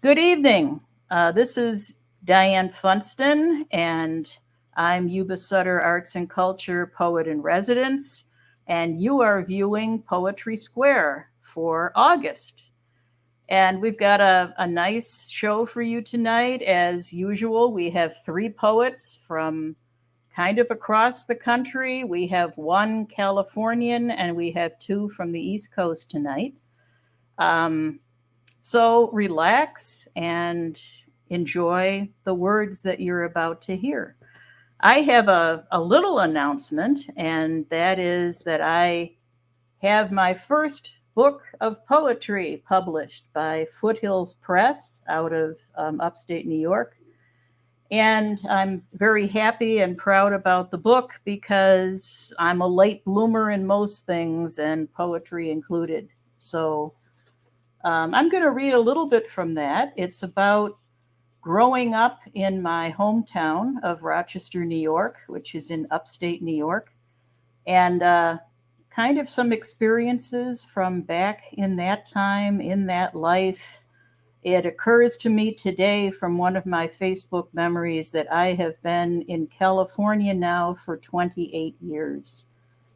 Good evening. This is Diane Funston, and I'm YubaSutterArts&Culture Poet in Residence, and you are viewing Poetry Square for August. And we've got a nice show for you tonight. As usual, we have three poets from kind of across the country. We have one Californian, and we have two from the East Coast tonight. So relax and enjoy the words that you're about to hear. I have a little announcement, and that is that I have my first book of poetry published by Foothills Press out of upstate New York. And I'm very happy and proud about the book because I'm a late bloomer in most things, and poetry included. So I'm going to read a little bit from that. It's about growing up in my hometown of Rochester, New York, which is in upstate New York, and kind of some experiences from back in that time, in that life. It occurs to me today from one of my Facebook memories that I have been in California now for 28 years.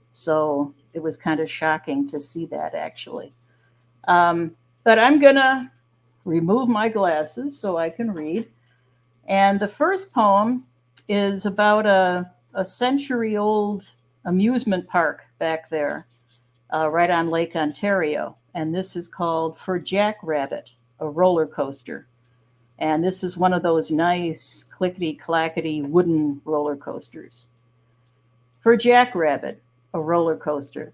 So it was kind of shocking to see that, actually. But I'm going to remove my glasses so I can read. And the first poem is about a century-old amusement park back there, right on Lake Ontario. And this is called For Jackrabbit, a roller coaster. And this is one of those nice clickety-clackety wooden roller coasters. For Jackrabbit, a roller coaster.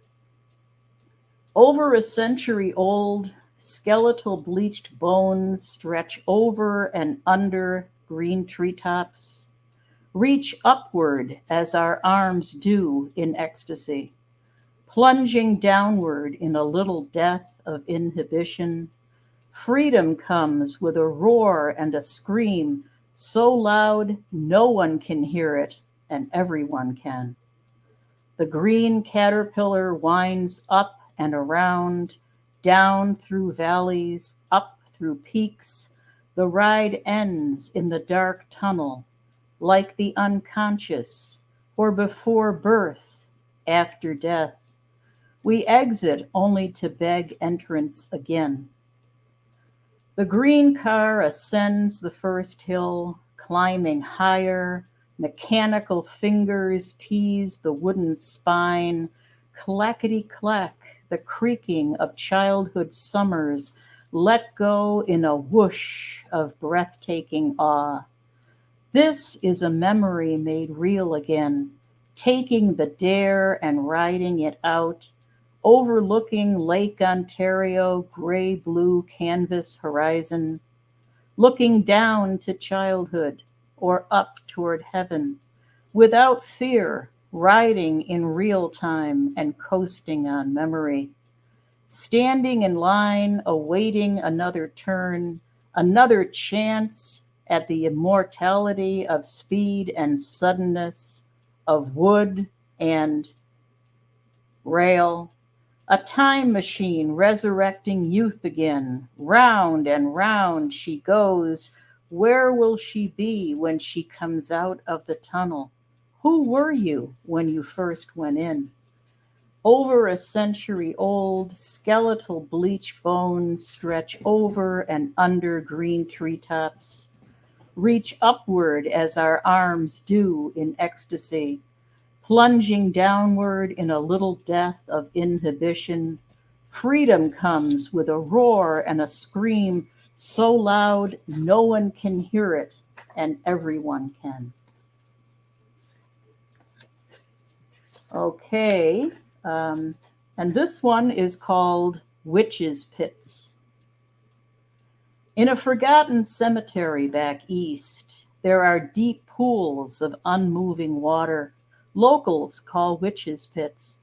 Over a century old, skeletal bleached bones stretch over and under green treetops, reach upward as our arms do in ecstasy, plunging downward in a little death of inhibition. Freedom comes with a roar and a scream so loud no one can hear it, and everyone can. The green caterpillar winds up and around, down through valleys, up through peaks. The ride ends in the dark tunnel, like the unconscious, or before birth, after death. We exit only to beg entrance again. The green car ascends the first hill, climbing higher. Mechanical fingers tease the wooden spine. Clackety-clack, the creaking of childhood summers let go in a whoosh of breathtaking awe. This is a memory made real again, taking the dare and riding it out, overlooking Lake Ontario, gray-blue canvas horizon, looking down to childhood or up toward heaven, without fear, riding in real time and coasting on memory. Standing in line, awaiting another turn, another chance at the immortality of speed and suddenness, of wood and rail. A time machine resurrecting youth again. Round and round she goes. Where will she be when she comes out of the tunnel? Who were you when you first went in? Over a century old, skeletal bleach bones stretch over and under green treetops, reach upward as our arms do in ecstasy, plunging downward in a little death of inhibition. Freedom comes with a roar and a scream so loud no one can hear it, and everyone can. Okay, and this one is called Witches' Pits. In a forgotten cemetery back east, there are deep pools of unmoving water locals call witches' pits.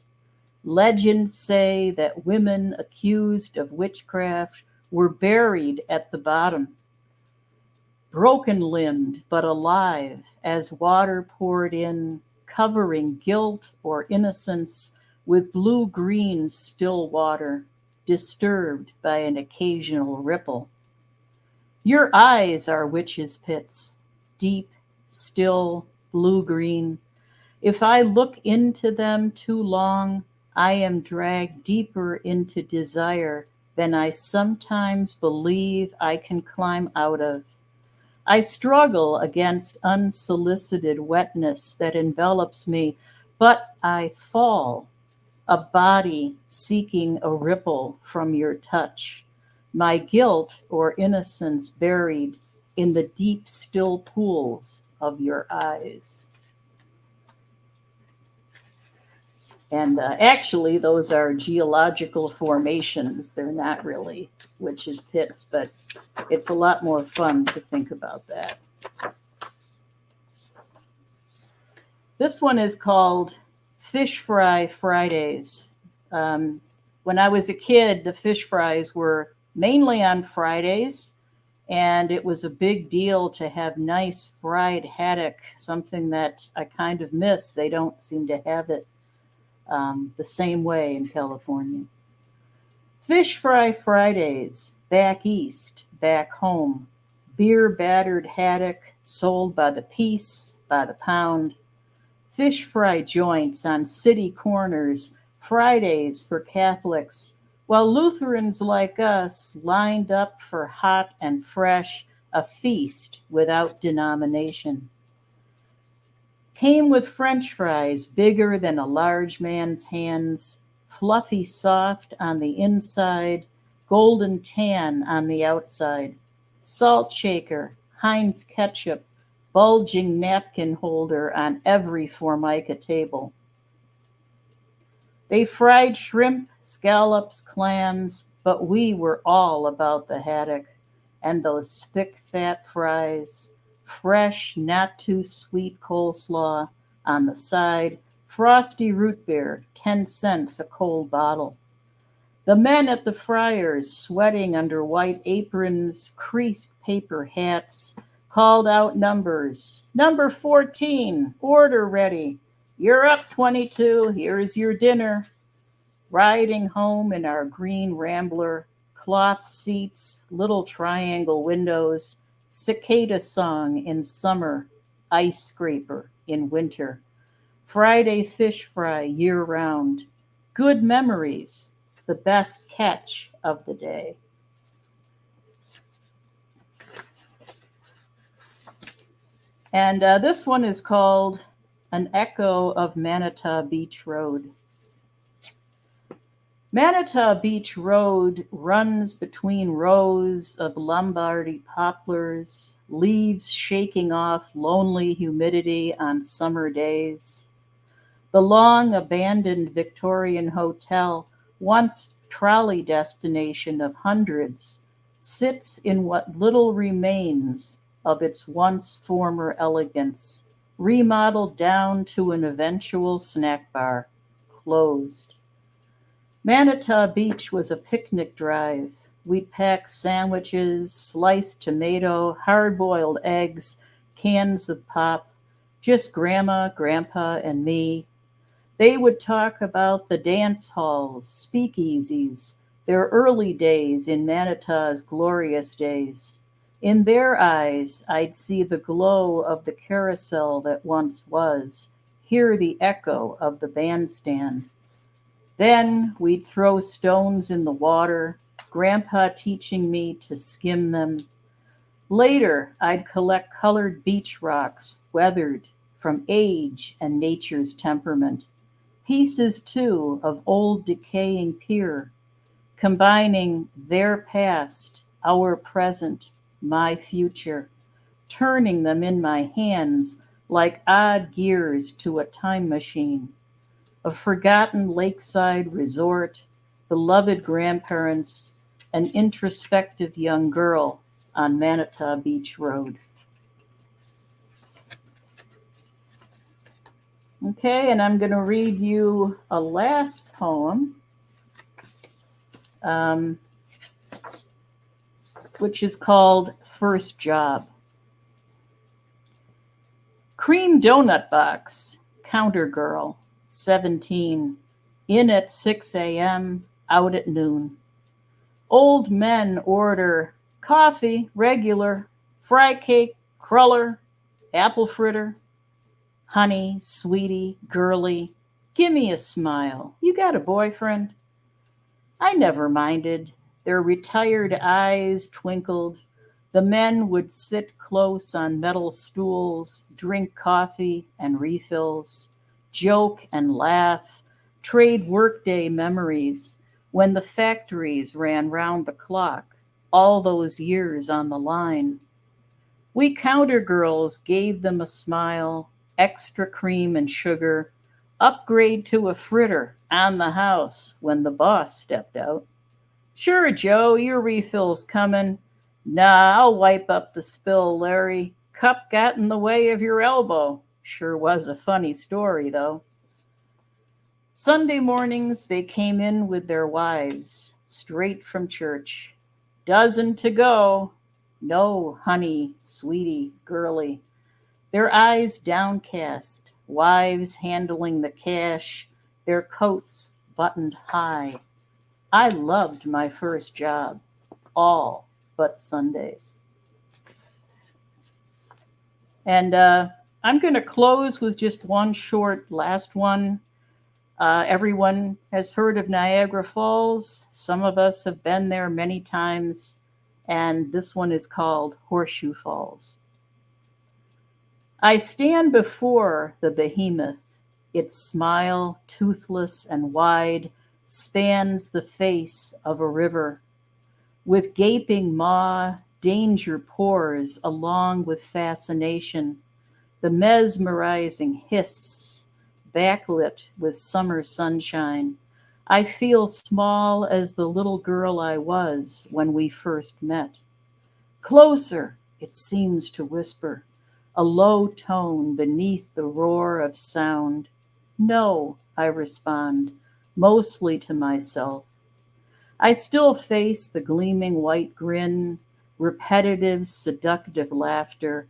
Legends say that women accused of witchcraft were buried at the bottom, broken-limbed but alive as water poured in, covering guilt or innocence with blue-green still water, disturbed by an occasional ripple. Your eyes are witches' pits, deep, still, blue-green. If I look into them too long, I am dragged deeper into desire than I sometimes believe I can climb out of. I struggle against unsolicited wetness that envelops me, but I fall, a body seeking a ripple from your touch, my guilt or innocence buried in the deep, still pools of your eyes. And actually, those are geological formations. They're not really witches' pits, but it's a lot more fun to think about that. This one is called Fish Fry Fridays. When I was a kid, the fish fries were mainly on Fridays, and it was a big deal to have nice fried haddock, something that I kind of miss. They don't seem to have it the same way in California. Fish Fry Fridays, back east, back home. Beer battered haddock sold by the piece, by the pound. Fish fry joints on city corners, Fridays for Catholics, while Lutherans like us lined up for hot and fresh, a feast without denomination. Came with French fries bigger than a large man's hands, fluffy soft on the inside, golden tan on the outside. Salt shaker, Heinz ketchup, bulging napkin holder on every Formica table. They fried shrimp, scallops, clams, but we were all about the haddock and those thick, fat fries, fresh, not too sweet coleslaw on the side, frosty root beer, 10 cents a cold bottle. The men at the fryers, sweating under white aprons, creased paper hats, called out numbers. Number 14, order ready. You're up, 22, here's your dinner. Riding home in our green Rambler, cloth seats, little triangle windows, cicada song in summer, ice scraper in winter. Friday fish fry year round. Good memories, the best catch of the day. And this one is called An Echo of Manatee Beach Road. Manatee Beach Road runs between rows of Lombardy poplars, leaves shaking off lonely humidity on summer days. The long abandoned Victorian hotel, once trolley destination of hundreds, sits in what little remains of its once former elegance, remodeled down to an eventual snack bar, closed. Manatee Beach was a picnic drive. We'd pack sandwiches, sliced tomato, hard-boiled eggs, cans of pop, just Grandma, Grandpa, and me. They would talk about the dance halls, speakeasies, their early days in Manitaw's glorious days. In their eyes, I'd see the glow of the carousel that once was, hear the echo of the bandstand. Then we'd throw stones in the water, Grandpa teaching me to skim them. Later, I'd collect colored beach rocks, weathered from age and nature's temperament. Pieces, too, of old decaying pier, combining their past, our present, my future, turning them in my hands like odd gears to a time machine. A forgotten lakeside resort, beloved grandparents, an introspective young girl on Manatee Beach Road. Okay, and I'm going to read you a last poem, which is called First Job. Cream donut box, counter girl, 17, in at 6 a.m., out at noon. Old men order Coffee, regular, fry cake, cruller, apple fritter, honey, sweetie, girly, gimme a smile. You got a boyfriend? I never minded. Their retired eyes twinkled. The men would sit close on metal stools, drink coffee and refills, joke and laugh, trade workday memories when the factories ran round the clock, all those years on the line. We counter girls gave them a smile, extra cream and sugar, upgrade to a fritter on the house when the boss stepped out. Sure, Joe, your refill's coming. Nah, I'll wipe up the spill, Larry. Cup got in the way of your elbow. Sure was a funny story, though. Sunday mornings, they came in with their wives, straight from church. Dozen to go. No, honey, sweetie, girly. Their eyes downcast, wives handling the cash, their coats buttoned high. I loved my first job, all but Sundays. And I'm going to close with just one short last one. Everyone has heard of Niagara Falls. Some of us have been there many times. And this one is called Horseshoe Falls. I stand before the behemoth. Its smile, toothless and wide, spans the face of a river. With gaping maw, danger pours along with fascination, the mesmerizing hiss, backlit with summer sunshine. I feel small as the little girl I was when we first met. Closer, it seems to whisper, a low tone beneath the roar of sound. No, I respond, mostly to myself. I still face the gleaming white grin, repetitive, seductive laughter,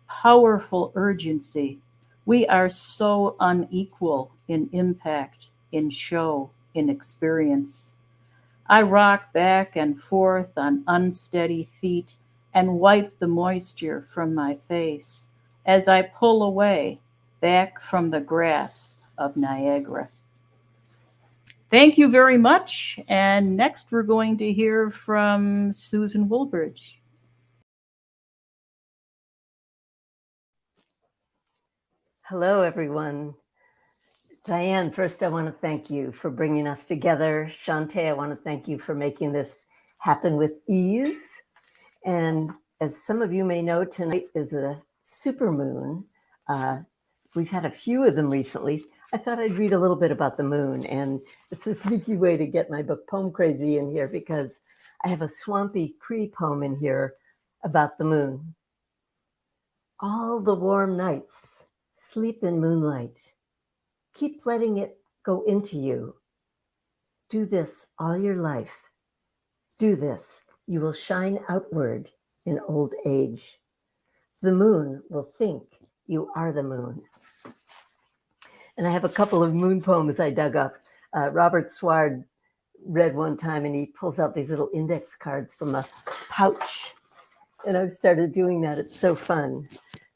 powerful urgency. We are so unequal in impact, in show, in experience. I rock back and forth on unsteady feet and wipe the moisture from my face as I pull away back from the grasp of Niagara. Thank you very much. And next we're going to hear from Susan Woolbridge. Hello, everyone. Diane, first I want to thank you for bringing us together. Shantae, I want to thank you for making this happen with ease. And as some of you may know, tonight is a supermoon. We've had a few of them recently. I thought I'd read a little bit about the moon, and it's a sneaky way to get my book Poem Crazy in here because I have a swampy Cree poem in here about the moon. All the warm nights, sleep in moonlight. Keep letting it go into you. Do this all your life. Do this. You will shine outward in old age. The moon will think you are the moon. And I have a couple of moon poems I dug up. Robert Sward read one time and he pulls out these little index cards from a pouch. And I've started doing that. It's so fun.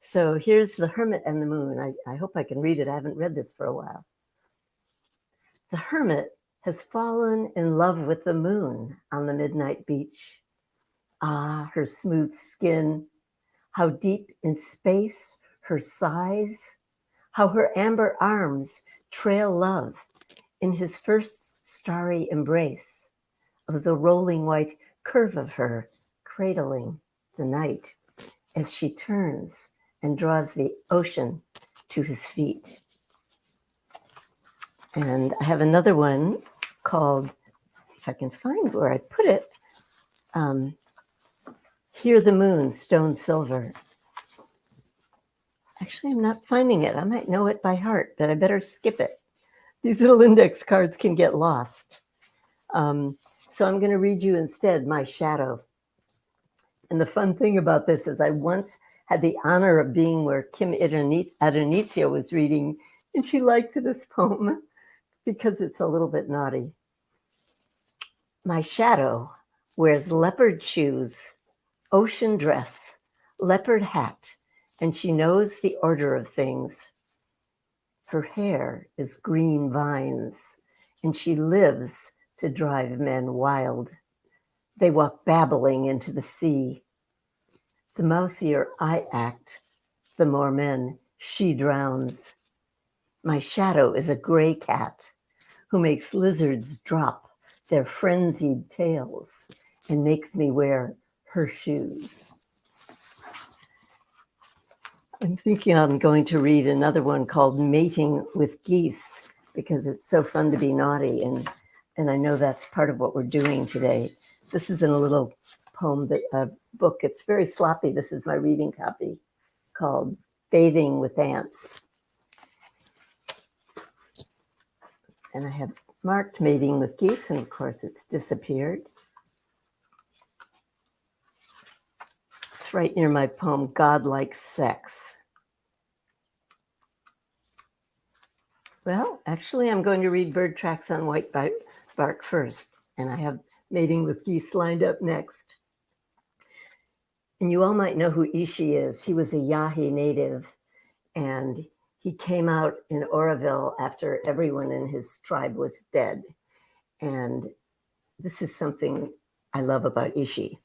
So here's The Hermit and the Moon. I hope I can read it. I haven't read this for a while. The hermit has fallen in love with the moon on the midnight beach. Ah, her smooth skin, how deep in space her sighs, how her amber arms trail love in his first starry embrace of the rolling white curve of her cradling the night as she turns and draws the ocean to his feet. And I have another one called, if I can find where I put it, Hear the Moon, Stone Silver. Actually, I'm not finding it. I might know it by heart, but I better skip it. These little index cards can get lost. So I'm going to read you instead My Shadow. And the fun thing about this is I once had the honor of being where Kim Adonisio was reading, and she liked this poem because it's a little bit naughty. My shadow wears leopard shoes ocean dress, leopard hat, and she knows the order of things. Her hair is green vines, and she lives to drive men wild. They walk babbling into the sea. The mousier I act, the more men she drowns. My shadow is a gray cat who makes lizards drop their frenzied tails and makes me wear her shoes. I'm thinking I'm going to read another one called Mating with Geese because it's so fun to be naughty, and I know that's part of what we're doing today. This is in a little poem, book. It's very sloppy. This is my reading copy called Bathing with Ants. And I have marked mating with geese, and of course it's disappeared. It's right near my poem, Godlike Sex. Well, actually, I'm going to read Bird Tracks on White Bark first, and I have mating with geese lined up next. And you all might know who Ishi is. He was a Yahi native, and he came out in Oroville after everyone in his tribe was dead. And this is something I love about Ishi.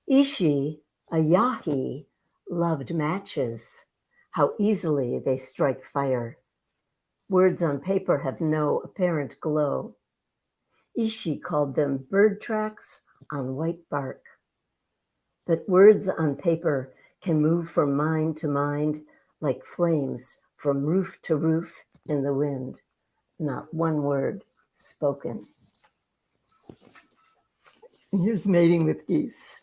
Ishi, a Yahi, loved matches, how easily they strike fire. Words on paper have no apparent glow. Ishi called them bird tracks on white bark. But words on paper can move from mind to mind like flames from roof to roof in the wind. Not one word spoken. And here's mating with geese.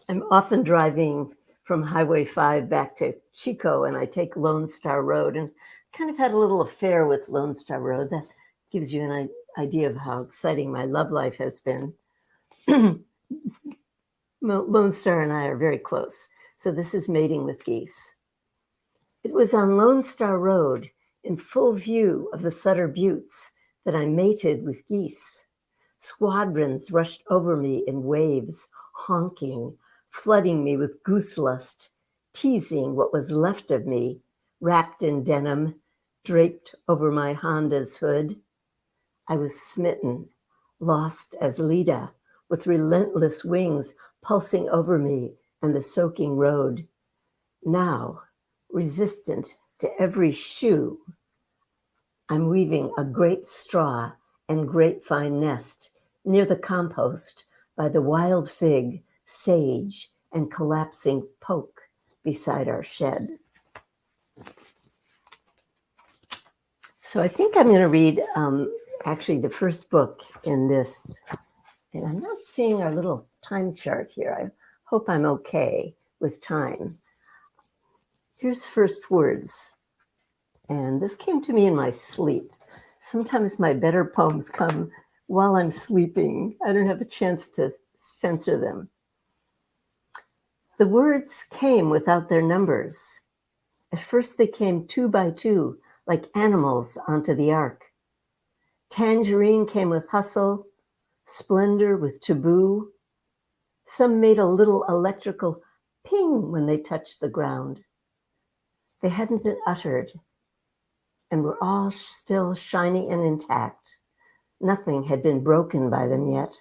I'm often driving from Highway 5 back to Chico, and I take Lone Star Road, and kind of had a little affair with Lone Star Road. That gives you an idea of how exciting my love life has been. Lone Star and I are very close, so this is mating with geese. It was on Lone Star Road, in full view of the Sutter Buttes, that I mated with geese. Squadrons rushed over me in waves, honking, flooding me with goose lust, teasing what was left of me, wrapped in denim, draped over my Honda's hood. I was smitten, lost as Leda, with relentless wings pulsing over me and the soaking road. Now, resistant to every shoe, I'm weaving a great straw and grapevine nest near the compost by the wild fig, sage, and collapsing poke beside our shed. So I think I'm going to read actually the first book in this, and I'm not seeing our little time chart here. I hope I'm okay with time. Here's First Words, and this came to me in my sleep. Sometimes my better poems come while I'm sleeping. I don't have a chance to censor them. The words came without their numbers. At first they came 2 by 2, like animals onto the ark. Tangerine came with hustle, splendor with taboo. Some made a little electrical ping when they touched the ground. They hadn't been uttered and were all still shiny and intact. Nothing had been broken by them yet.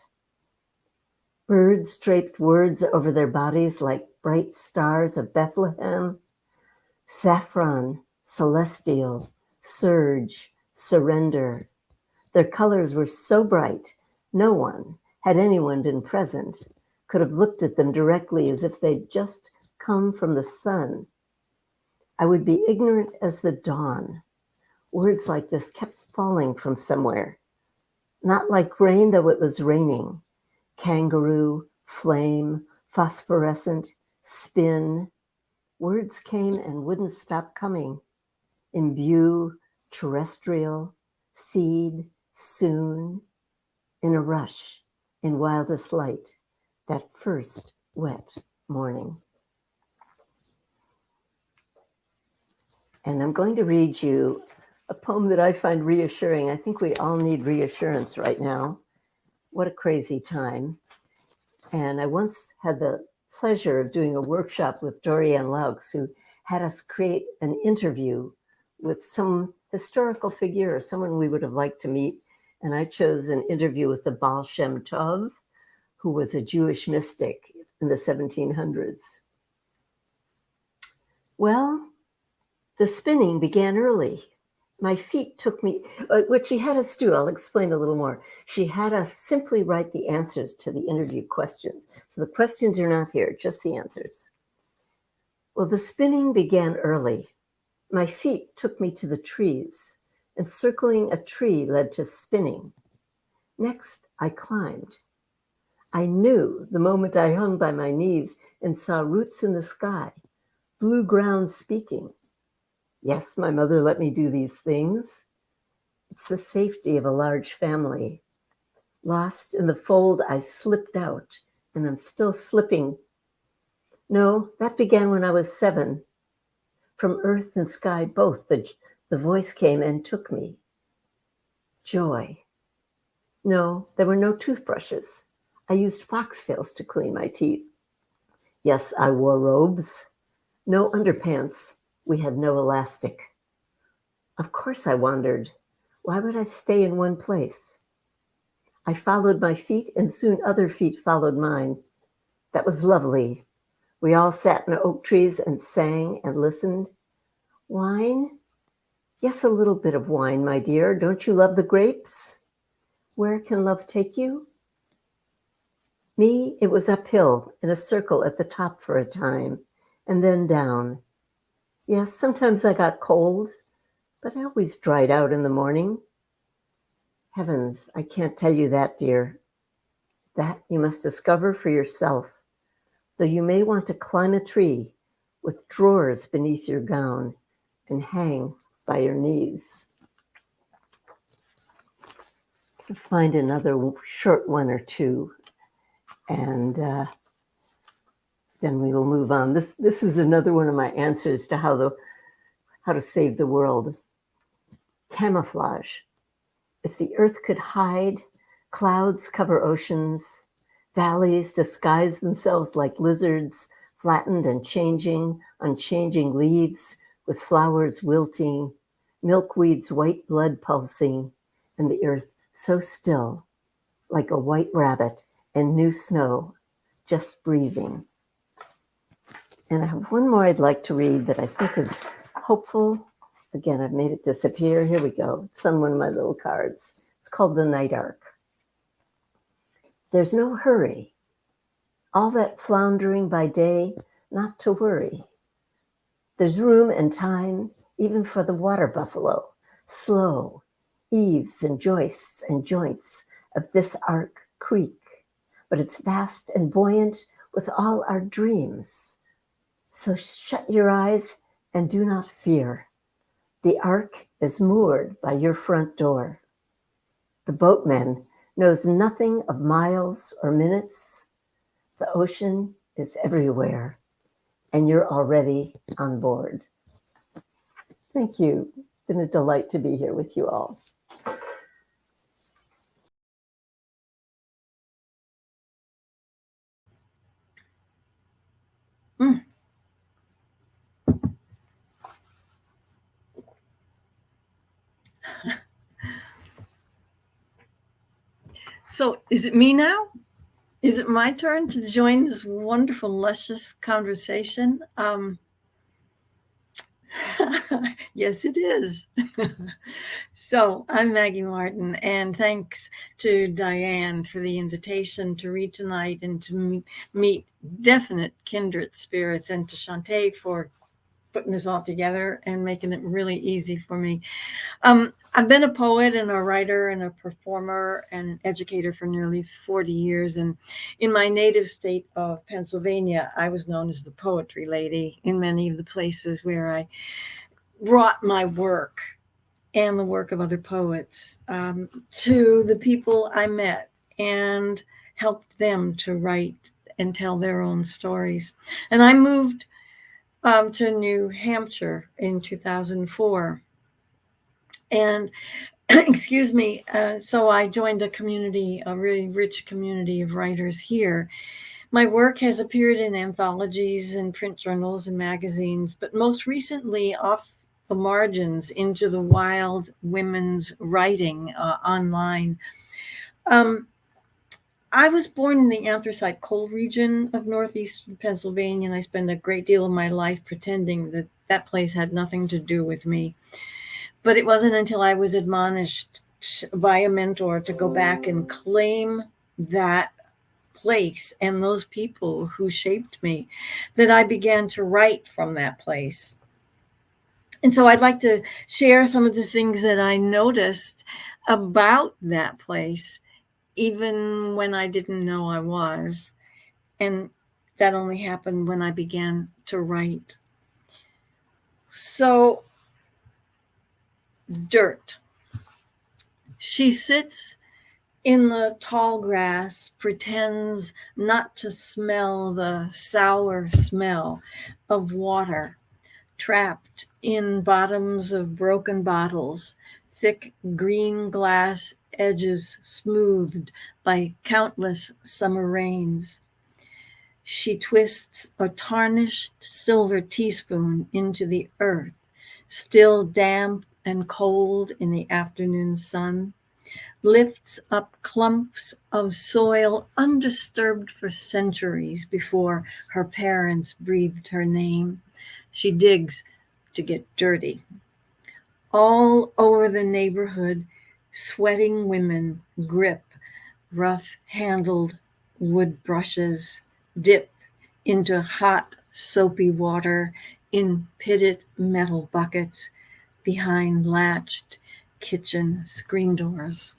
Birds draped words over their bodies like bright stars of Bethlehem. Saffron, celestial, surge, surrender. Their colors were so bright, no one, had anyone been present, could have looked at them directly as if they'd just come from the sun. I would be ignorant as the dawn. Words like this kept falling from somewhere. Not like rain, though it was raining. Kangaroo, flame, phosphorescent, spin. Words came and wouldn't stop coming. Imbue, terrestrial, seed, soon. In a rush, in wildest light, that first wet morning. And I'm going to read you a poem that I find reassuring. I think we all need reassurance right now. What a crazy time. And I once had the pleasure of doing a workshop with Dorianne Laux, who had us create an interview with some historical figure or someone we would have liked to meet. And I chose an interview with the Baal Shem Tov, who was a Jewish mystic in the 1700s. Well, the spinning began early. My feet took me, what she had us do, I'll explain a little more. She had us simply write the answers to the interview questions. So the questions are not here, just the answers. Well, the spinning began early. My feet took me to the trees, and circling a tree led to spinning. Next, I climbed. I knew the moment I hung by my knees and saw roots in the sky, blue ground speaking. Yes, my mother let me do these things. It's the safety of a large family. Lost in the fold, I slipped out, and I'm still slipping. No, that began when I was 7. From earth and sky both, the voice came and took me. Joy. No, there were no toothbrushes. I used foxtails to clean my teeth. Yes, I wore robes. No underpants. We had no elastic. Of course I wandered. Why would I stay in one place? I followed my feet, and soon other feet followed mine. That was lovely. We all sat in oak trees and sang and listened. Wine? Yes, a little bit of wine, my dear. Don't you love the grapes? Where can love take you? Me, it was uphill in a circle at the top for a time, and then down. Yes, sometimes I got cold, but I always dried out in the morning. Heavens, I can't tell you that, dear. That you must discover for yourself, though you may want to climb a tree with drawers beneath your gown and hang by your knees. I'll find another short one or two, and then we will move on. This is another one of my answers to how to save the world. Camouflage. If the earth could hide, clouds cover oceans, valleys disguise themselves like lizards, flattened and changing, unchanging leaves with flowers wilting, milkweed's white blood pulsing, and the earth so still, like a white rabbit and new snow, just breathing. And I have one more I'd like to read that I think is hopeful. Again, I've made it disappear. Here we go. It's on one of my little cards. It's called The Night Ark. There's no hurry. All that floundering by day, not to worry. There's room and time even for the water buffalo, slow, eaves and joists and joints of this ark creak, but it's vast and buoyant with all our dreams. So shut your eyes and do not fear. The ark is moored by your front door. The boatman knows nothing of miles or minutes. The ocean is everywhere, and you're already on board. Thank you. It's been a delight to be here with you all. So is it me now? Is it my turn to join this wonderful, luscious conversation? Yes, it is. So I'm Maggie Martin, and thanks to Diane for the invitation to read tonight and to meet definite kindred spirits, and to Shantae for putting this all together and making it really easy for me. I've been a poet and a writer and a performer and an educator for nearly 40 years. And in my native state of Pennsylvania, I was known as the poetry lady in many of the places where I brought my work and the work of other poets to the people I met and helped them to write and tell their own stories. And I moved to New Hampshire in 2004. And excuse me. So I joined a community, a really rich community of writers here. My work has appeared in anthologies and print journals and magazines, but most recently off the margins into the wild women's writing online. Um, I was born in the anthracite coal region of northeastern Pennsylvania, and I spent a great deal of my life pretending that that place had nothing to do with me. But it wasn't until I was admonished by a mentor to go back and claim that place and those people who shaped me that I began to write from that place. And so I'd like to share some of the things that I noticed about that place, even when I didn't know I was. And that only happened when I began to write. So, dirt. She sits in the tall grass, pretends not to smell the sour smell of water, trapped in bottoms of broken bottles, thick green glass edges smoothed by countless summer rains. She twists a tarnished silver teaspoon into the earth, still damp and cold in the afternoon sun, lifts up clumps of soil undisturbed for centuries before her parents breathed her name. She digs to get dirty. All over the neighborhood, sweating women grip rough-handled wood brushes, dip into hot, soapy water in pitted metal buckets behind latched kitchen screen doors.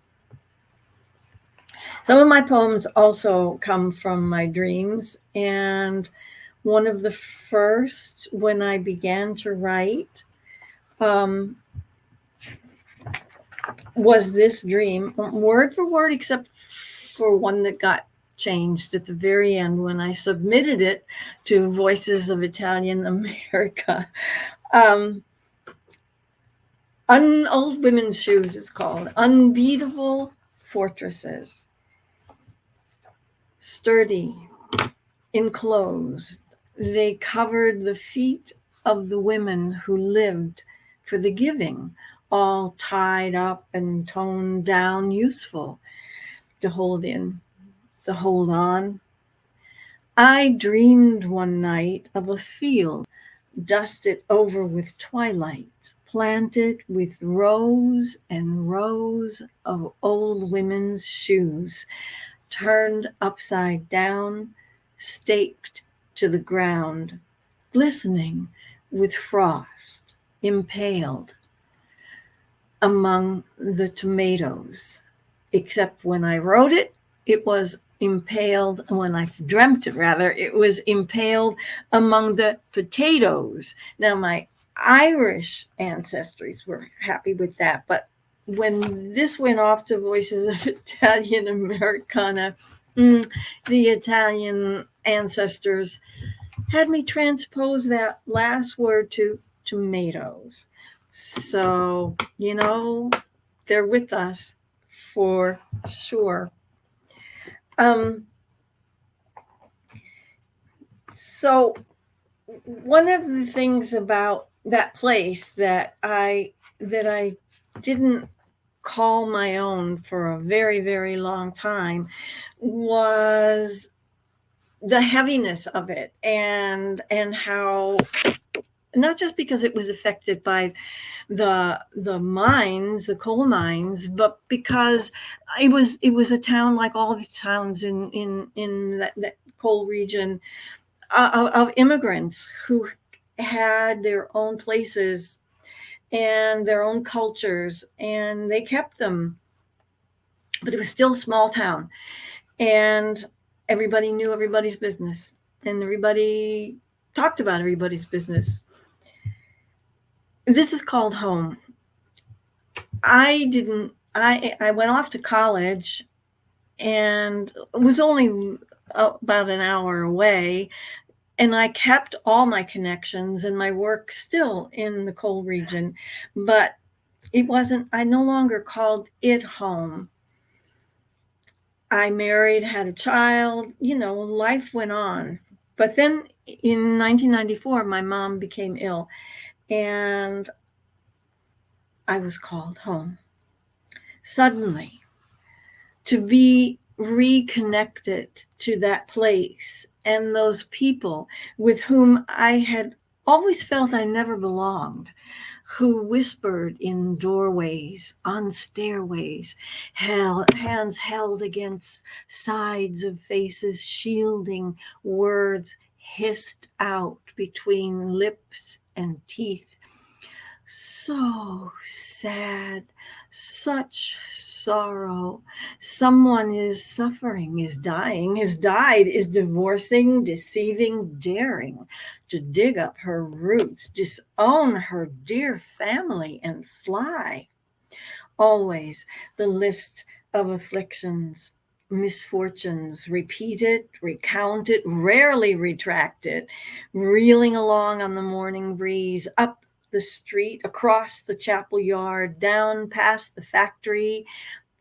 Some of my poems also come from my dreams, and one of the first, when I began to write, was this dream, word for word, except for one that got changed at the very end when I submitted it to Voices of Italian America. Old Women's Shoes is called. Unbeatable fortresses. Sturdy, enclosed, they covered the feet of the women who lived for the giving, all tied up and toned down, useful to hold in, to hold on. I dreamed one night of a field dusted over with twilight, planted with rows and rows of old women's shoes, turned upside down, staked to the ground, glistening with frost, impaled among the tomatoes. Except when I wrote it, it was impaled, when I dreamt it rather, it was impaled among the potatoes. Now, my Irish ancestors were happy with that, but when this went off to Voices of Italian Americana, the Italian ancestors had me transpose that last word to tomatoes. So, they're with us for sure. So one of the things about that place that I didn't call my own for a very, very long time was the heaviness of it, and how, not just because it was affected by the mines, the coal mines, but because it was a town like all the towns in that coal region, of immigrants who had their own places and their own cultures, and they kept them, but it was still a small town, and everybody knew everybody's business, and everybody talked about everybody's business. This is called home. I went off to college, and it was only about an hour away, and I kept all my connections and my work still in the coal region, but I no longer called it home. I married, had a child, life went on. But then in 1994, my mom became ill and I was called home. Suddenly, to be reconnected to that place and those people with whom I had always felt I never belonged, who whispered in doorways, on stairways, hands held against sides of faces, shielding words hissed out between lips and teeth. So sad, such sorrow. Someone is suffering, is dying, has died, is divorcing, deceiving, daring to dig up her roots, disown her dear family, and fly. Always the list of afflictions, misfortunes, repeated, recounted, rarely retracted, reeling along on the morning breeze, up the street, across the chapel yard, down past the factory,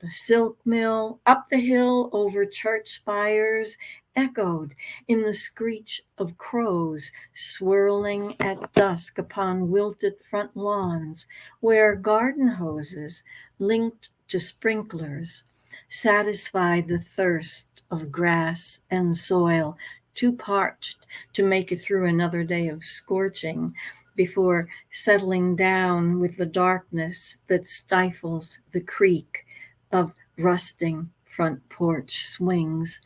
the silk mill, up the hill, over church spires, echoed in the screech of crows swirling at dusk upon wilted front lawns, where garden hoses linked to sprinklers satisfied the thirst of grass and soil, too parched to make it through another day of scorching before settling down with the darkness that stifles the creak of rusting front porch swings,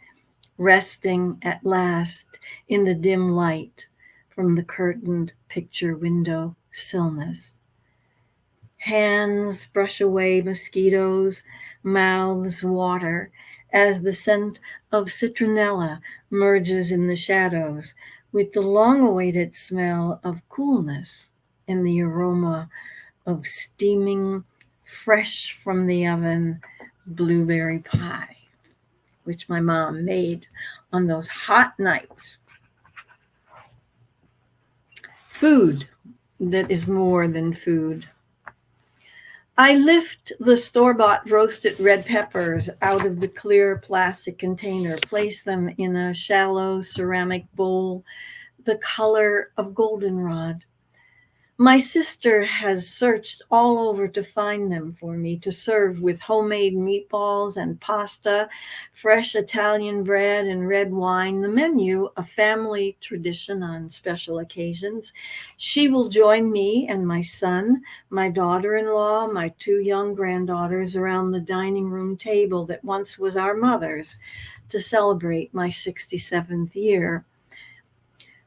resting at last in the dim light from the curtained picture window stillness. Hands brush away mosquitoes, mouths water as the scent of citronella merges in the shadows with the long-awaited smell of coolness and the aroma of steaming, fresh from the oven, blueberry pie, which my mom made on those hot nights. Food that is more than food. I lift the store-bought roasted red peppers out of the clear plastic container, place them in a shallow ceramic bowl, the color of goldenrod. My sister has searched all over to find them for me to serve with homemade meatballs and pasta, fresh Italian bread and red wine, the menu, a family tradition on special occasions. She will join me and my son, my daughter-in-law, my two young granddaughters around the dining room table that once was our mother's to celebrate my 67th year.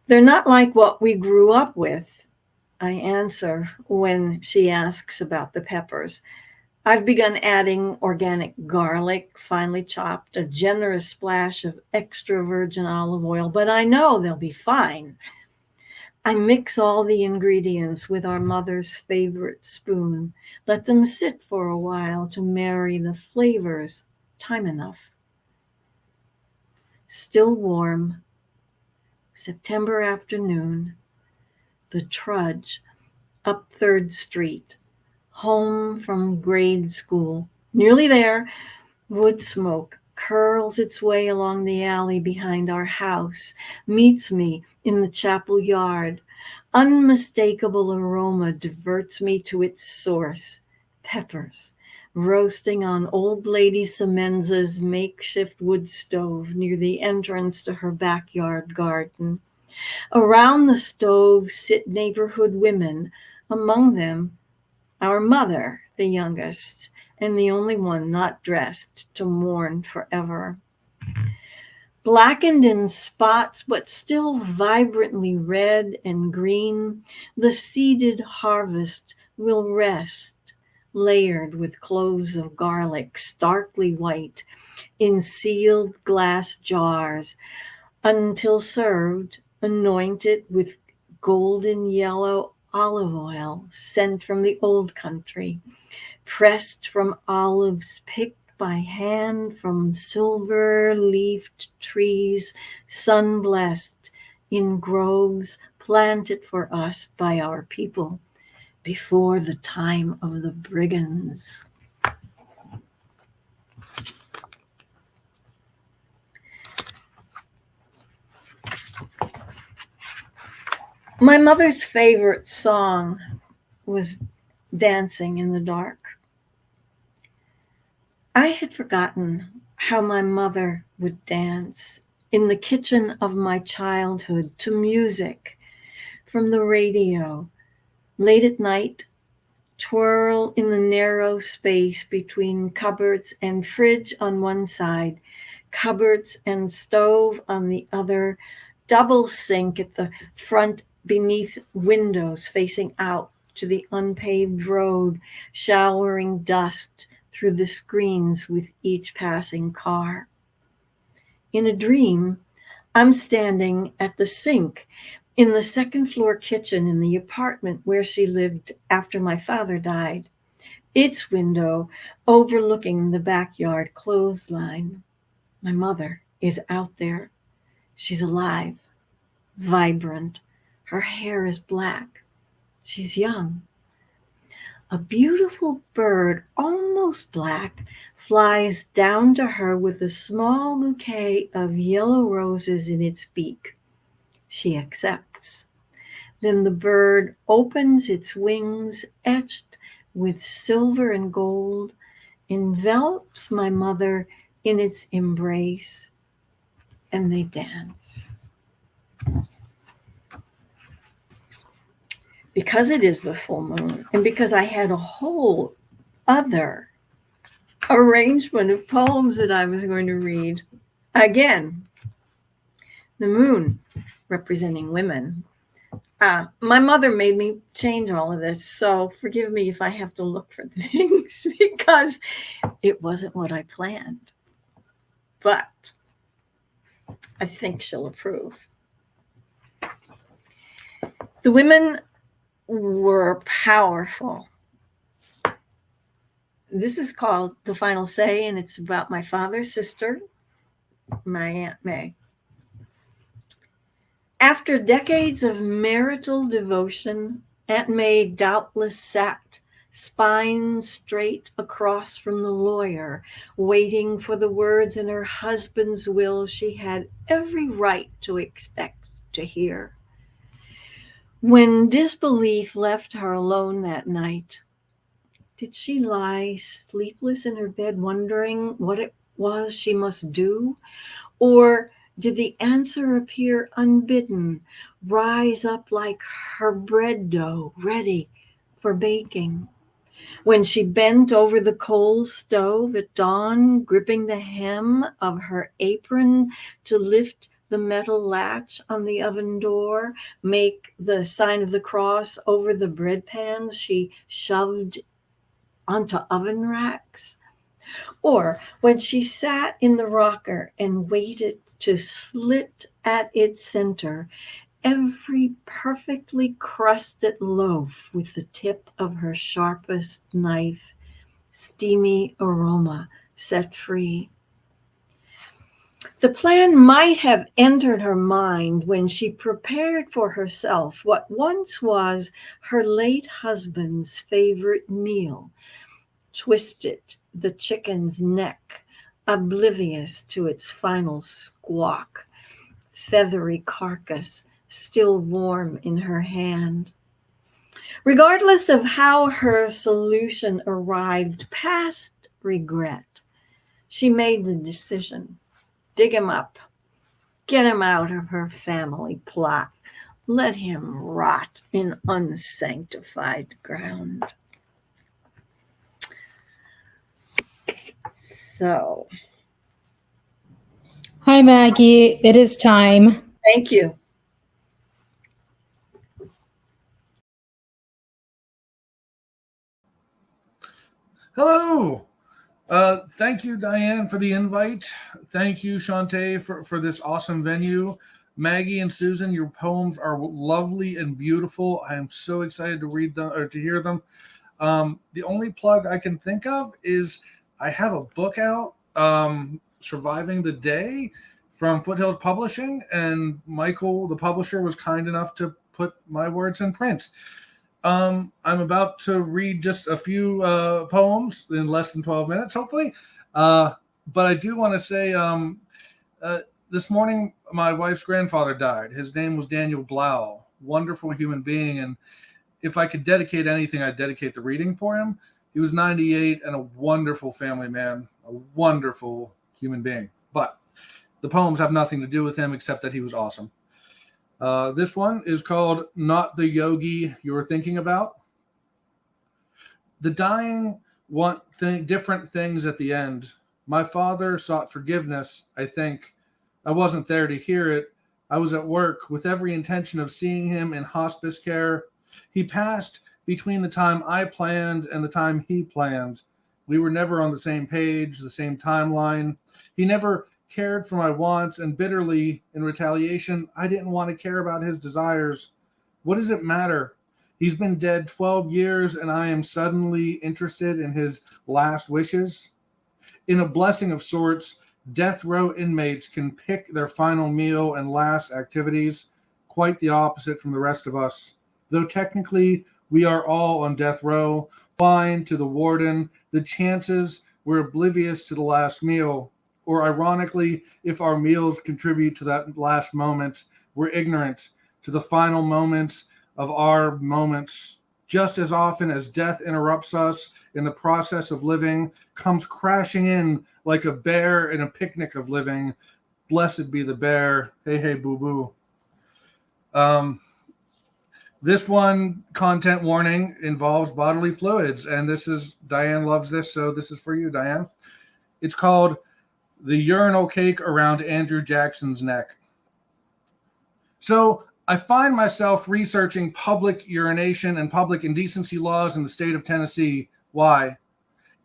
They're not like what we grew up with, I answer when she asks about the peppers. I've begun adding organic garlic, finely chopped, a generous splash of extra virgin olive oil, but I know they'll be fine. I mix all the ingredients with our mother's favorite spoon, let them sit for a while to marry the flavors, time enough. Still warm, September afternoon, the trudge up 3rd Street, home from grade school. Nearly there, wood smoke curls its way along the alley behind our house, meets me in the chapel yard. Unmistakable aroma diverts me to its source, peppers, roasting on old lady Semenza's makeshift wood stove near the entrance to her backyard garden. Around the stove sit neighborhood women, among them our mother, the youngest, and the only one not dressed to mourn forever. Blackened in spots, but still vibrantly red and green, the seeded harvest will rest, layered with cloves of garlic, starkly white, in sealed glass jars, until served, anointed with golden yellow olive oil sent from the old country, pressed from olives picked by hand from silver-leafed trees, sun-blessed in groves planted for us by our people before the time of the brigands. My mother's favorite song was Dancing in the Dark. I had forgotten how my mother would dance in the kitchen of my childhood to music from the radio, late at night, twirl in the narrow space between cupboards and fridge on one side, cupboards and stove on the other, double sink at the front beneath windows facing out to the unpaved road, showering dust through the screens with each passing car. In a dream, I'm standing at the sink in the second floor kitchen in the apartment where she lived after my father died, its window overlooking the backyard clothesline. My mother is out there. She's alive, vibrant. Her hair is black. She's young. A beautiful bird, almost black, flies down to her with a small bouquet of yellow roses in its beak. She accepts. Then the bird opens its wings, etched with silver and gold, envelops my mother in its embrace, and they dance. Because it is the full moon, and because I had a whole other arrangement of poems that I was going to read, again, the moon representing women. My mother made me change all of this, so forgive me if I have to look for things because it wasn't what I planned. But I think she'll approve. The women were powerful. This is called The Final Say, and it's about my father's sister, my Aunt May. After decades of marital devotion, Aunt May doubtless sat, spine straight across from the lawyer, waiting for the words in her husband's will she had every right to expect to hear. When disbelief left her alone that night, did she lie sleepless in her bed wondering what it was she must do? Or did the answer appear unbidden, rise up like her bread dough ready for baking? When she bent over the coal stove at dawn, gripping the hem of her apron to lift the metal latch on the oven door, make the sign of the cross over the bread pans she shoved onto oven racks? Or when she sat in the rocker and waited to slit at its center every perfectly crusted loaf with the tip of her sharpest knife, steamy aroma set free. The plan might have entered her mind when she prepared for herself what once was her late husband's favorite meal, twisted the chicken's neck, oblivious to its final squawk, feathery carcass still warm in her hand. Regardless of how her solution arrived, past regret, she made the decision. Dig him up. Get him out of her family plot. Let him rot in unsanctified ground. So, Hi, Maggie. It is time. thank you. Hello. Thank you, Diane, for the invite. Thank you, Shantae, for this awesome venue. Maggie and Susan, your poems are lovely and beautiful. I am so excited to read them or to hear them. The only plug I can think of is I have a book out, Surviving the Day, from Foothills Publishing, and Michael, the publisher, was kind enough to put my words in print. I'm about to read just a few poems in less than 12 minutes, hopefully. But I do want to say this morning, my wife's grandfather died. His name was Daniel Blau, wonderful human being. And if I could dedicate anything, I'd dedicate the reading for him. He was 98 and a wonderful family man, a wonderful human being. But the poems have nothing to do with him except that he was awesome. This one is called Not the Yogi You're Thinking About. The dying want different things at the end. My father sought forgiveness, I think. I wasn't there to hear it. I was at work with every intention of seeing him in hospice care. He passed between the time I planned and the time he planned. We were never on the same page, the same timeline. He never cared for my wants, and bitterly, in retaliation, I didn't want to care about his desires. What does it matter? He's been dead 12 years, and I am suddenly interested in his last wishes. In a blessing of sorts, death row inmates can pick their final meal and last activities, quite the opposite from the rest of us. Though technically we are all on death row, blind to the warden, the chances we're oblivious to the last meal. Or ironically, if our meals contribute to that last moment, we're ignorant to the final moments of our moments. Just as often as death interrupts us in the process of living, comes crashing in like a bear in a picnic of living. Blessed be the bear. Hey, hey, boo-boo. This one, content warning, involves bodily fluids. And this is, Diane loves this, so this is for you, Diane. It's called The Urinal Cake Around Andrew Jackson's Neck. So I find myself researching public urination and public indecency laws in the state of Tennessee. Why?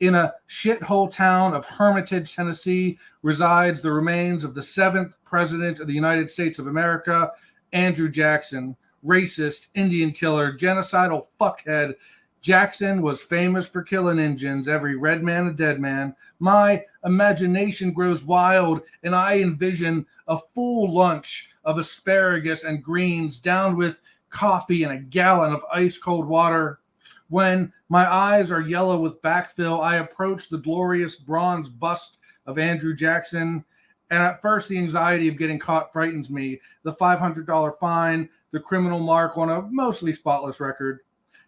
In a shithole town of Hermitage, Tennessee, resides the remains of the 7th President of the United States of America, Andrew Jackson. Racist, Indian killer, genocidal fuckhead. Jackson was famous for killing Indians, every red man a dead man. My imagination grows wild, and I envision a full lunch of asparagus and greens downed with coffee and a gallon of ice-cold water. When my eyes are yellow with backfill, I approach the glorious bronze bust of Andrew Jackson. And at first, the anxiety of getting caught frightens me. The $500 fine, the criminal mark on a mostly spotless record.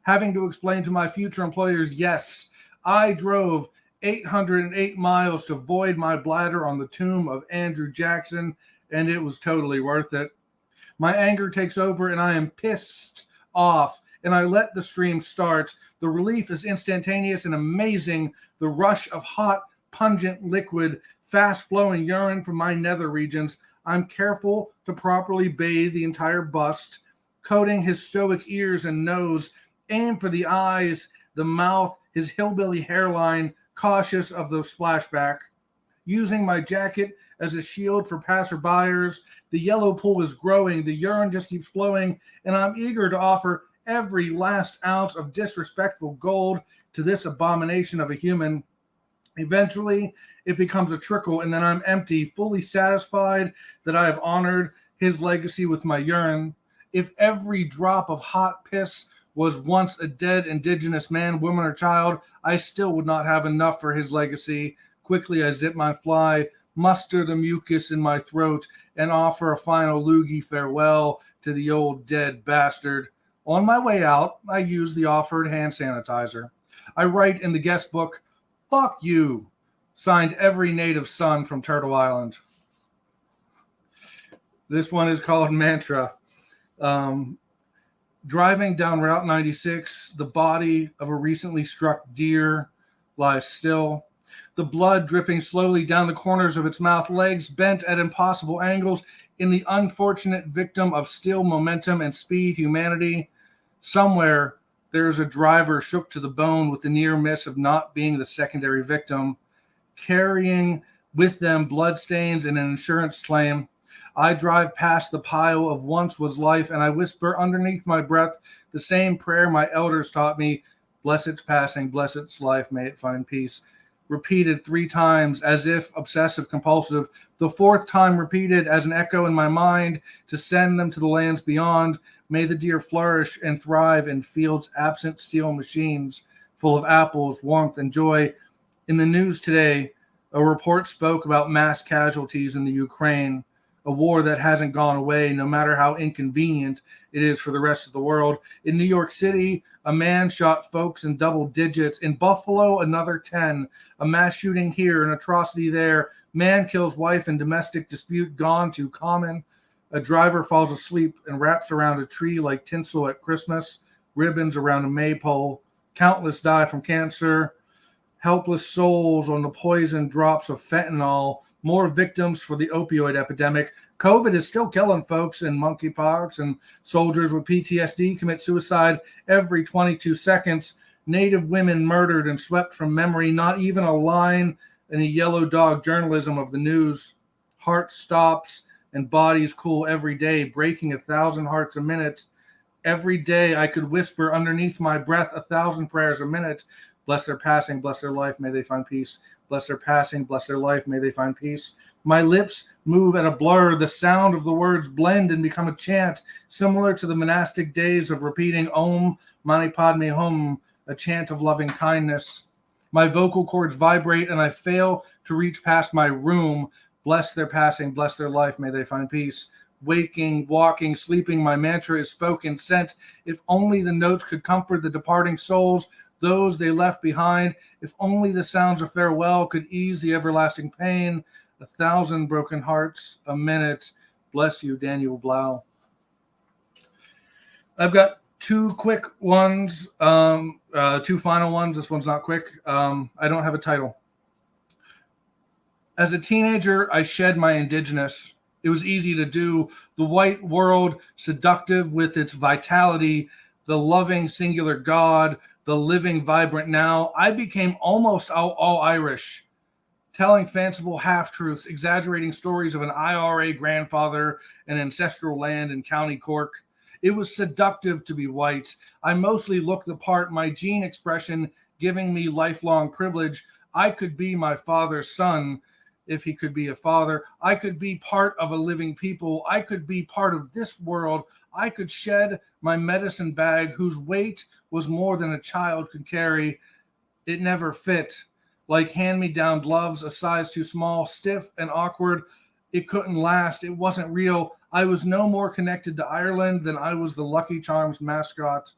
Having to explain to my future employers, yes, I drove 808 miles to void my bladder on the tomb of Andrew Jackson, and it was totally worth it. My anger takes over, and I am pissed off, and I let the stream start. The relief is instantaneous and amazing. The rush of hot, pungent liquid, fast-flowing urine from my nether regions. I'm careful to properly bathe the entire bust, coating his stoic ears and nose, aim for the eyes, the mouth, his hillbilly hairline, cautious of the splashback. Using my jacket as a shield for passerbyers, the yellow pool is growing, the urine just keeps flowing, and I'm eager to offer every last ounce of disrespectful gold to this abomination of a human. Eventually, it becomes a trickle, and then I'm empty, fully satisfied that I have honored his legacy with my urine. If every drop of hot piss was once a dead indigenous man, woman, or child, I still would not have enough for his legacy. Quickly, I zip my fly, muster the mucus in my throat, and offer a final loogie farewell to the old dead bastard. On my way out, I use the offered hand sanitizer. I write in the guest book, "Fuck you," signed every native son from Turtle Island. This one is called Mantra. Driving down Route 96, the body of a recently struck deer lies still. The blood dripping slowly down the corners of its mouth, legs bent at impossible angles in the unfortunate victim of still momentum and speed humanity. Somewhere, there's a driver shook to the bone with the near miss of not being the secondary victim, carrying with them bloodstains and an insurance claim. I drive past the pile of once was life, and I whisper underneath my breath the same prayer my elders taught me: bless its passing, bless its life, may it find peace. Repeated 3 times as if obsessive compulsive, the 4th time repeated as an echo in my mind to send them to the lands beyond. May the deer flourish and thrive in fields absent steel machines, full of apples, warmth, and joy. In the news today, a report spoke about mass casualties in the Ukraine, a war that hasn't gone away, no matter how inconvenient it is for the rest of the world. In New York City, a man shot folks in double digits. In Buffalo, another 10. A mass shooting here, an atrocity there. Man kills wife in domestic dispute gone too common. A driver falls asleep and wraps around a tree like tinsel at Christmas, ribbons around a maypole. Countless die from cancer. Helpless souls on the poison drops of fentanyl. More victims for the opioid epidemic. COVID is still killing folks, and monkeypox, and soldiers with PTSD commit suicide every 22 seconds. Native women murdered and swept from memory. Not even a line in the yellow dog journalism of the news. Heart stops and bodies cool every day, breaking 1,000 hearts a minute. Every day I could whisper underneath my breath 1,000 prayers a minute. Bless their passing, bless their life, may they find peace. Bless their passing, bless their life, may they find peace. My lips move at a blur. The sound of the words blend and become a chant, similar to the monastic days of repeating Om Mani Padme Hum, a chant of loving kindness. My vocal cords vibrate and I fail to reach past my room. Bless their passing, bless their life, may they find peace. Waking, walking, sleeping, my mantra is spoken, sent. If only the notes could comfort the departing souls, those they left behind. If only the sounds of farewell could ease the everlasting pain. 1,000 broken hearts a minute. Bless you, Daniel Blau. I've got two quick ones, two final ones. This one's not quick. I don't have a title. As a teenager, I shed my indigenous. It was easy to do. The white world, seductive with its vitality, the loving singular God, the living vibrant now. I became almost all Irish, telling fanciful half-truths, exaggerating stories of an IRA grandfather and ancestral land in County Cork. It was seductive to be white. I mostly looked the part, my gene expression giving me lifelong privilege. I could be my father's son if he could be a father. I could be part of a living people. I could be part of this world. I could shed my medicine bag whose weight was more than a child could carry. It never fit. Like hand-me-down gloves, a size too small, stiff and awkward. It couldn't last. It wasn't real. I was no more connected to Ireland than I was the Lucky Charms mascot.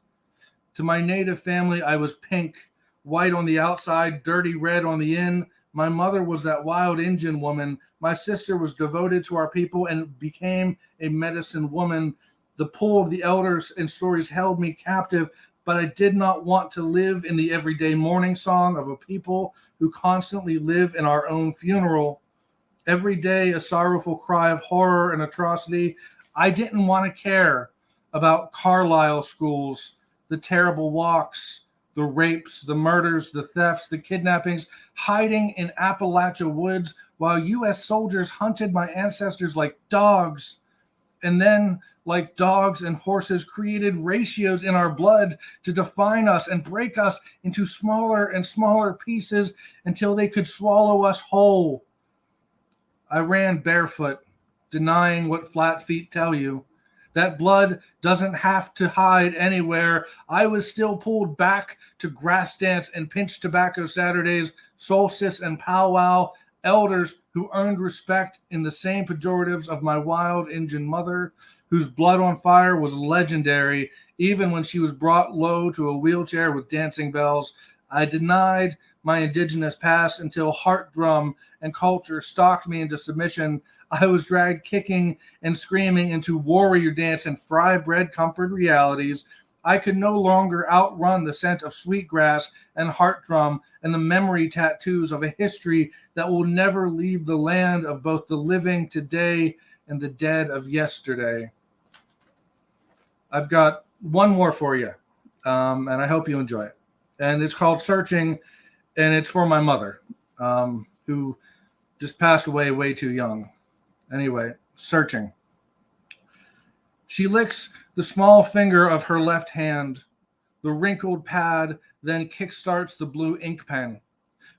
To my native family, I was pink, white on the outside, dirty red on the in. My mother was that wild Indian woman. My sister was devoted to our people and became a medicine woman. The pull of the elders and stories held me captive, but I did not want to live in the everyday mourning song of a people who constantly live in our own funeral. Every day, a sorrowful cry of horror and atrocity. I didn't want to care about Carlisle schools, the terrible walks, the rapes, the murders, the thefts, the kidnappings, hiding in Appalachia woods while U.S. soldiers hunted my ancestors like dogs. And then, like dogs and horses, created ratios in our blood to define us and break us into smaller and smaller pieces until they could swallow us whole. I ran barefoot, denying what flat feet tell you. That blood doesn't have to hide anywhere. I was still pulled back to grass dance and pinch tobacco Saturdays, solstice and powwow, elders who earned respect in the same pejoratives of my wild Indian mother, whose blood on fire was legendary, even when she was brought low to a wheelchair with dancing bells. I denied my indigenous past until heart drum and culture stalked me into submission. I was dragged kicking and screaming into warrior dance and fry bread comfort realities. I could no longer outrun the scent of sweetgrass and heart drum and the memory tattoos of a history that will never leave the land of both the living today and the dead of yesterday. I've got one more for you, and I hope you enjoy it. And it's called Searching, and it's for my mother, who just passed away way too young. Anyway, Searching. She licks the small finger of her left hand. The wrinkled pad then kickstarts the blue ink pen.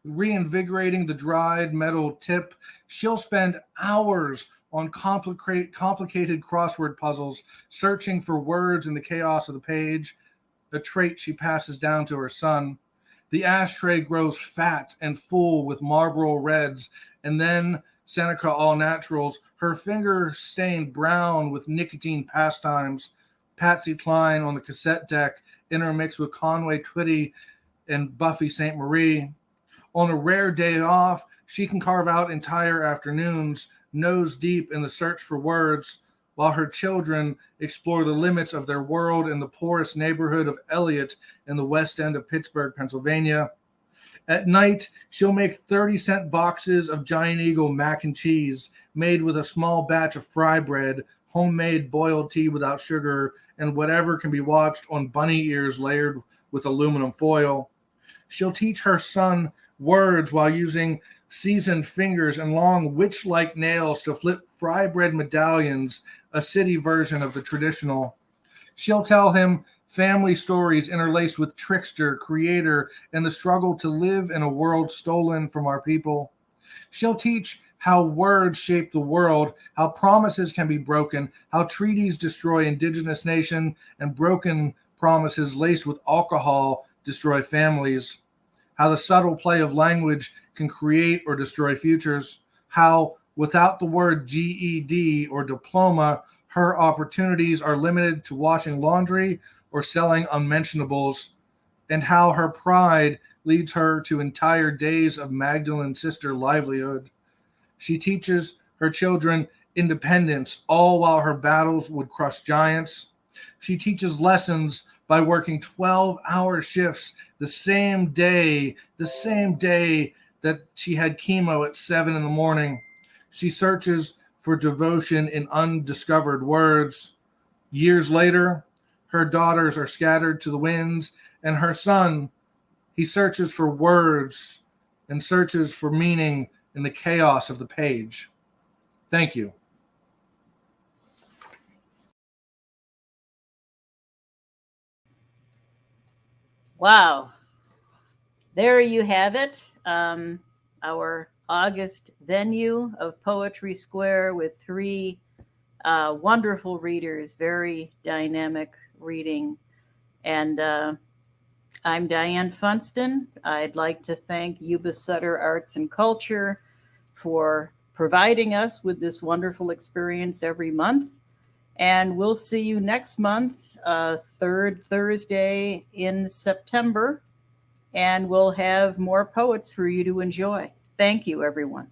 Reinvigorating the dried metal tip, she'll spend hours on complicated crossword puzzles, searching for words in the chaos of the page, a trait she passes down to her son. The ashtray grows fat and full with Marlboro Reds, and then Seneca All Naturals, her finger stained brown with nicotine pastimes. Patsy Cline on the cassette deck, intermixed with Conway Twitty and Buffy St. Marie. On a rare day off, she can carve out entire afternoons, nose deep in the search for words, while her children explore the limits of their world in the poorest neighborhood of Elliott in the west end of Pittsburgh, Pennsylvania. At night, she'll make 30-cent boxes of Giant Eagle mac and cheese made with a small batch of fry bread, homemade boiled tea without sugar, and whatever can be watched on bunny ears layered with aluminum foil. She'll teach her son words while using seasoned fingers and long witch-like nails to flip fry bread medallions, a city version of the traditional. She'll tell him family stories interlaced with trickster, creator, and the struggle to live in a world stolen from our people. She'll teach how words shape the world, how promises can be broken, how treaties destroy indigenous nation, and broken promises laced with alcohol destroy families. How the subtle play of language can create or destroy futures. How, without the word GED or diploma, her opportunities are limited to washing laundry or selling unmentionables. And how her pride leads her to entire days of Magdalene sister livelihood. She teaches her children independence, all while her battles would crush giants. She teaches lessons by working 12-hour shifts the same day that she had chemo at 7 a.m. She searches for devotion in undiscovered words. Years later, her daughters are scattered to the winds, and her son, he searches for words and searches for meaning in the chaos of the page. Thank you. Wow. There you have it. Our August venue of Poetry Square with three wonderful readers, very dynamic reading. And I'm Diane Funston. I'd like to thank YubaSutterArts&Culture for providing us with this wonderful experience every month. And we'll see you next month, third Thursday in September. And we'll have more poets for you to enjoy. Thank you, everyone.